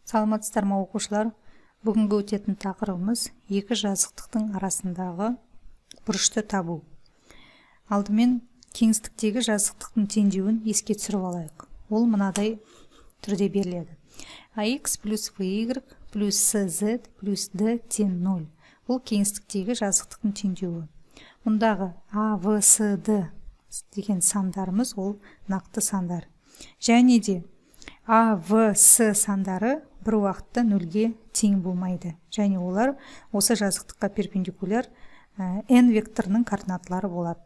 Саламатсыздар ма оқушылар? Бүгінгі өтетін тақырыбымыз екі жазықтықтың арасындағы бұрышты табу. Алдымен кеңістіктегі жазықтықтың теңдеуін еске түсіріп алайық. Ол мынадай түрде беріледі. AX плюс VY плюс CZ плюс D тең 0. Бұл кеңістіктегі жазықтықтың теңдеуі. Мұндағы A, V, C, D деген сандарымыз ол нақты сандар. Және де A, V, C сандары бір уақытта нөлге тең болмайды. Және олар осы жазықтыққа перпендикуляр n векторының координаталары болады.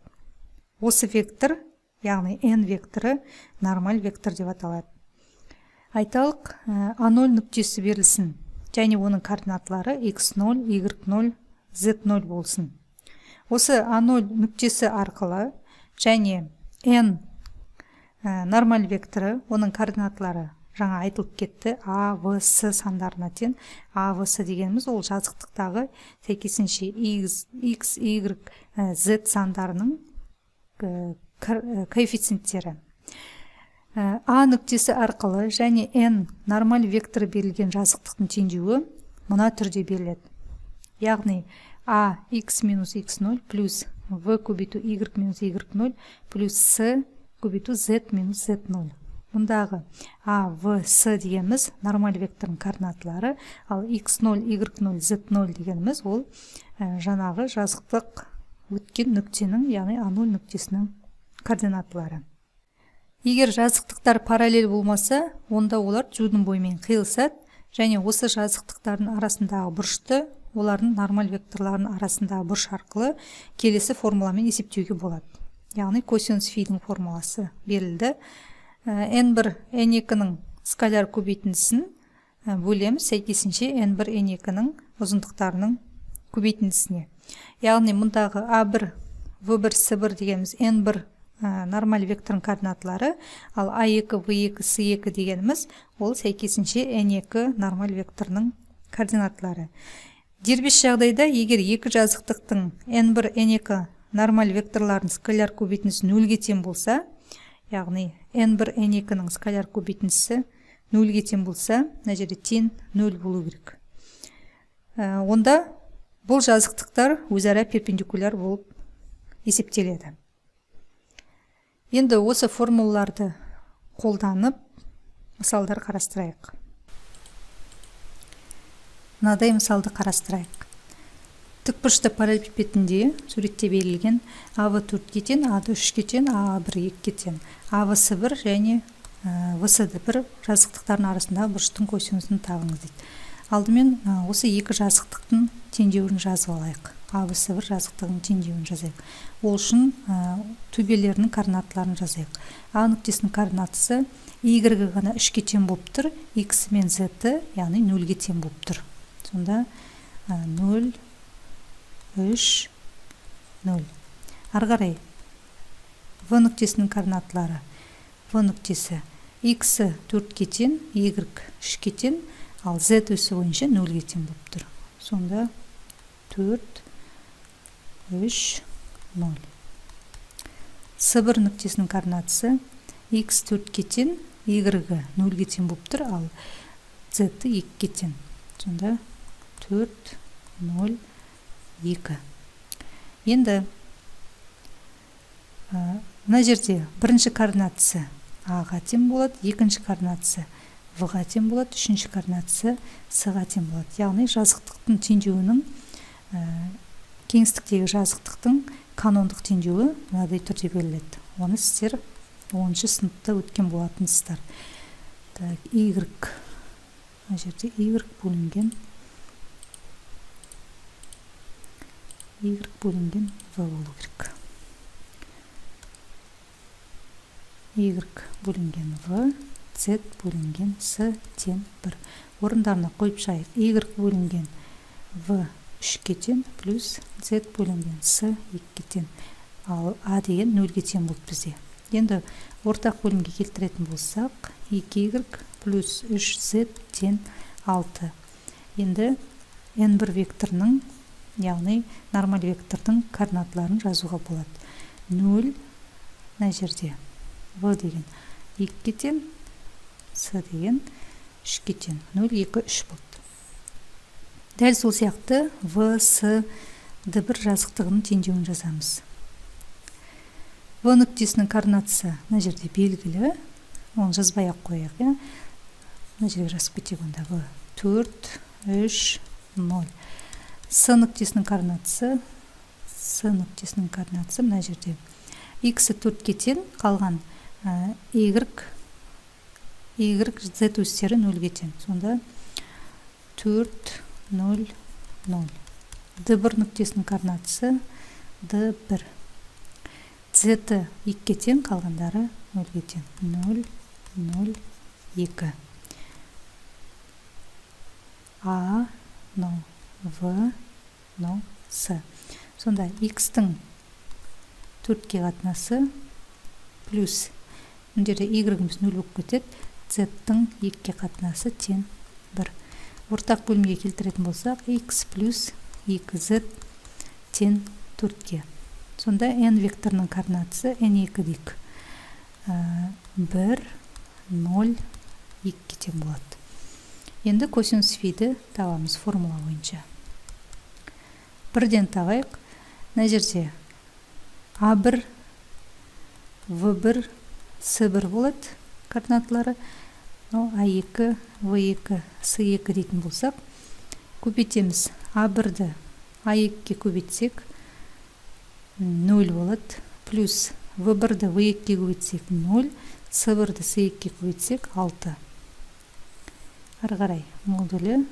Осы вектор, яғни n векторы нормаль вектор деп аталады. Айталық, A0 нүктесі берілсін, және оның координаталары x0, y0, z0 болсын. Осы A0 нүктесі арқылы және n нормаль векторы, оның координаталары жаңа айтылып кетті, A, V, C сандарына тең. A, V, C дегеніміз ол жазықтықтағы сәйкесінше x, y, z сандарының коэффициенттері. A нүктесі арқылы және n нормаль векторы берілген жазықтықтың теңдеуі мына түрде беріледі. Яғни A x минус x0 плюс v көбейту y минус y0 плюс c көбейту z минус z0. Мұндағы A, V, C дегеніміз нормаль векторының координаталары, ал x0, y0, z0 дегеніміз ол жаңағы жазықтық өткен нүктенің, яғни A0 нүктесінің координаталары. Егер жазықтықтар параллель болмаса, онда олар жудың бойымен қиылысады, және осы жазықтықтардың арасындағы бұрышты олардың нормаль векторларының арасындағы бұрыш арқылы келесі формуламен есептеуге болады. Яғни косинус фидің формуласы берілді. n1, n2-ның скаляр көбейтіндісін бөлеміз сәйкесінше n1, n2-ның ұзындықтарының көбейтіндісіне. Яғни мұндағы A1, V1, C1 дегеніміз n1 нормаль векторының координаталары, ал A2, V2, C2 дегеніміз ол сәйкесінше n2 нормаль векторының координаталары. Дербес жағдайда, егер екі жазықтықтың n1, n2 нормаль векторларының скаляр көбейтіндісі нөлге тең болса, яғни n1, n2-ның скаляр көбейтіндісі нөлге тең болса, мына жерде тең 0 болу керек. Онда бұл жазықтықтар өзара перпендикуляр болып есептеледі. Енді осы формулаларды қолданып мысалдар қарастырайық. Мынадай мысалды қарастырайық. Тікбұрышты параллелепипедінде суретте берілген AV4-ге тең, AD3-ге тең, A1-2-ге тең, AVC1 және VCD1 жазықтықтардың арасындағы бұрыштың косинусын табыңыз дейді. Алдымен осы екі жазықтықтың теңдеуін жазып алайық. AVC1 жазықтығының теңдеуін жазайық. Ол үшін төбелерінің координаталарын жазайық. A нүктесінің координатасы y-ге ғана 3-ге тең болып тұр, x мен z-ті, яғни 0-ге тең болып тұр. Сонда 0, 3, 0. Арғарай, V нүктесінің координаталары. V нүктесі x 4-ге тең, y 3-ге тең, ал z өсі бойынша 0-ге тең болып тұр. Сонда 4, 3, 0. C1 нүктесінің координатасы x 4-ге тең, y 0-ге тең болып тұр, ал z 2-ге тең. Сонда 4, 0, 2. Енді мына жерде бірінші координатасы A-ға тең болады, екінші координатасы V-ға тең болады, үшінші координатасы C-ға тең болады. Яғни жазықтықтың теңдеуінің, кеңістіктегі жазықтықтың канондық теңдеуі мынадай түрде беріледі. Оны сіздер 10-шы сыныпта өткен болатынсыздар. Y, мына жерде Y бөлінген Y бөлінген V болу керек. Y бөлінген V, Z бөлінген C тең 1. Орындарына қойып шайық. Y бөлінген V 3-ге тең плюс Z бөлінген C 2-ге тең. Ал A деген 0-ге тең болды бізде. Енді ортақ бөлімге келтіретін болсақ, 2Y плюс 3Z тең 6. Енді n1 векторының, яғни нормаль вектордың координаталарын жазуға болады. 0, мына жерде V деген 2-ге тең, C деген 3-ке тең. 0, 2, 3 болды. Дәл сол сияқты В, С, D1 жазықтығының теңдеуін жазамыз. В нүктесінің координатасы мына жерде белгілі. Оны жазбай-ақ қояйық, иә. Мына жерге жазып кетейік онда. В 4, 3, 0. С нүктесінің координатасы мына жерде. X 4-ке тең, қалған Y, Z өстері 0-ге тең. Сонда 4, 0, 0. D1 нүктесінің координатасы D1. Z 2-ке тең, қалғандары 0-ге тең. 0, 0, 2. A, 0, V, 0, С. Сонда X-тің 4-ке қатынасы плюс, мұндерде Y-іміз 0 болып кетеді, Z-тің 2-ке қатынасы тең 1. Ортақ бөлімге келтіретін болсақ, X плюс 2Z тең 4-ке. Сонда N векторының координатасы N2 дейік. 1, 0, 2-ке тең болады. Енді косинус фиді табамыз формула бойынша. Бірден табайық. Мына жерде A1, V1, S1 болады координаталары. A2, V2, S2 дейтін болсақ, көбейтеміз. A1-ді A2-ке көбейтсек 0 болады. Плюс V1-ді V2-ке көбейтсек 0, S1-ді S2-ке көбейтсек 6. Ары қарай модулі.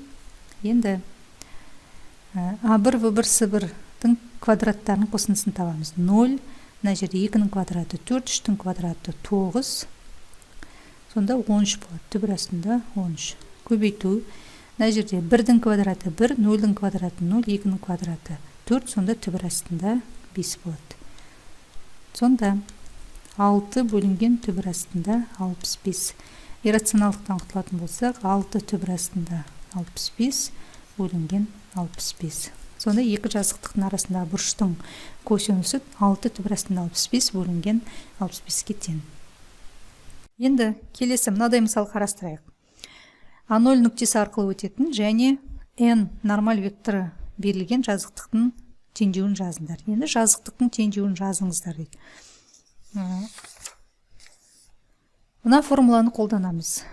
Енді A1, V1, S1-дің квадраттарының қосындысын табамыз. 0, мына жерде 2-ның квадраты 4, 3-дің квадраты 9. Сонда 13 болады. Түбір астында 13. Көбейту. Мына жерде 1-дің квадраты 1, 0-дің квадраты 0, 2-ның квадраты 4. Сонда түбір астында 5 болады. Сонда 6 бөлінген түбір астында 65. Иррационалдықтан құтылатын болсақ, 6 түбір астында 65 бөлінген 65. Сонда екі жазықтықтың арасындағы бұрыштың косинусы 6 түбір астында 65 бөлінген 65-ке тең. Енді келесі мынадай мысал қарастырайық. А0 нүктесі арқылы өтетін және N нормаль векторы берілген жазықтықтың теңдеуін жазыңдар. Енді жазықтықтың теңдеуін жазыңыздар дейді. Мына формуланы қолданамыз.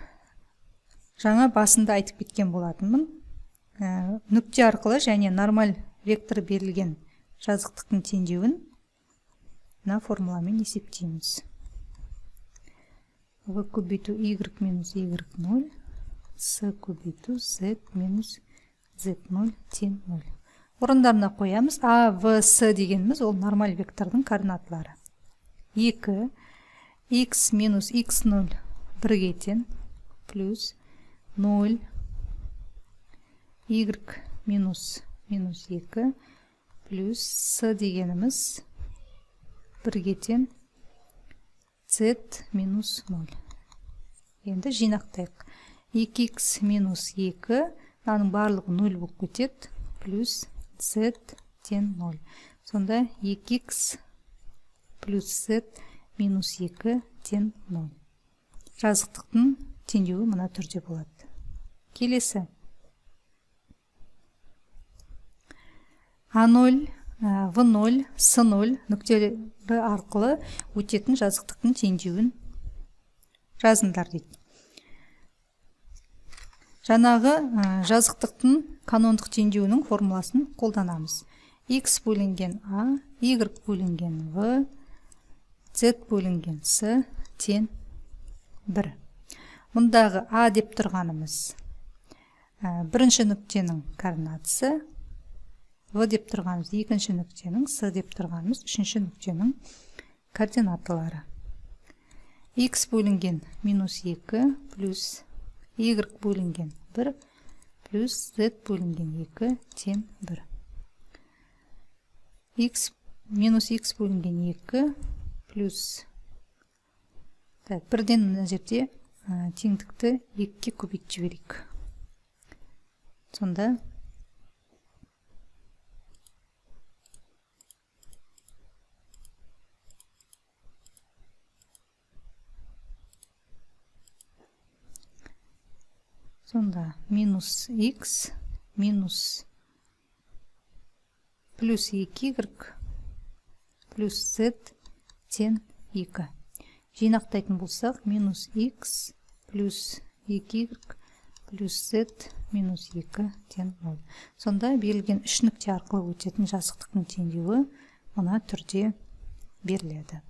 Жаңа басында айтып кеткен болатынмын. Нүкте арқылы және нормаль вектор берілген жазықтықтың теңдеуін мына формуламен есептейміз. V көбейту Y минус Y0, S көбейту Z минус Z0 тең 0. Орындарына қоямыз. A, V, S дегеніміз ол нормаль вектордың координаталары. 2, X минус X0 1-ге тең, плюс 0, Y минус 2, плюс S дегеніміз 1-ге тең, Z минус 0. Енді жинақтайық. 2x минус 2, наның барлығы 0 болып кетеді, плюс Z тең 0. Сонда 2x плюс Z минус 2 тең 0. Жазықтықтың теңдеуі мына түрде болады. Келесі. A0, V0, S0 нүктелері арқылы өтетін жазықтықтың теңдеуін жазыңдар дейді. Жаңағы жазықтықтың канондық теңдеуінің формуласын қолданамыз. X бөлінген A, Y бөлінген V, Z бөлінген S тең 1. Мұндағы A деп тұрғанымыз бірінші нүктенің координатасы, V деп тұрғанымыз екінші нүктенің, S деп тұрғанымыз үшінші нүктенің координаталары. X бөлінген минус 2 плюс Y бөлінген 1 плюс Z бөлінген 2 тең 1. Минус X бөлінген 2 плюс бірден мына жерде теңдікті 2-ке көбейтіп жіберейік. Сонда Сонда минус x минус плюс 2y плюс z тен 2. Жинақтайтын болсақ, минус x плюс 2y плюс z минус 2 тен 0. Сонда берілген үш нүкте арқылы өтетін жазықтықтың теңдеуі мына түрде беріледі.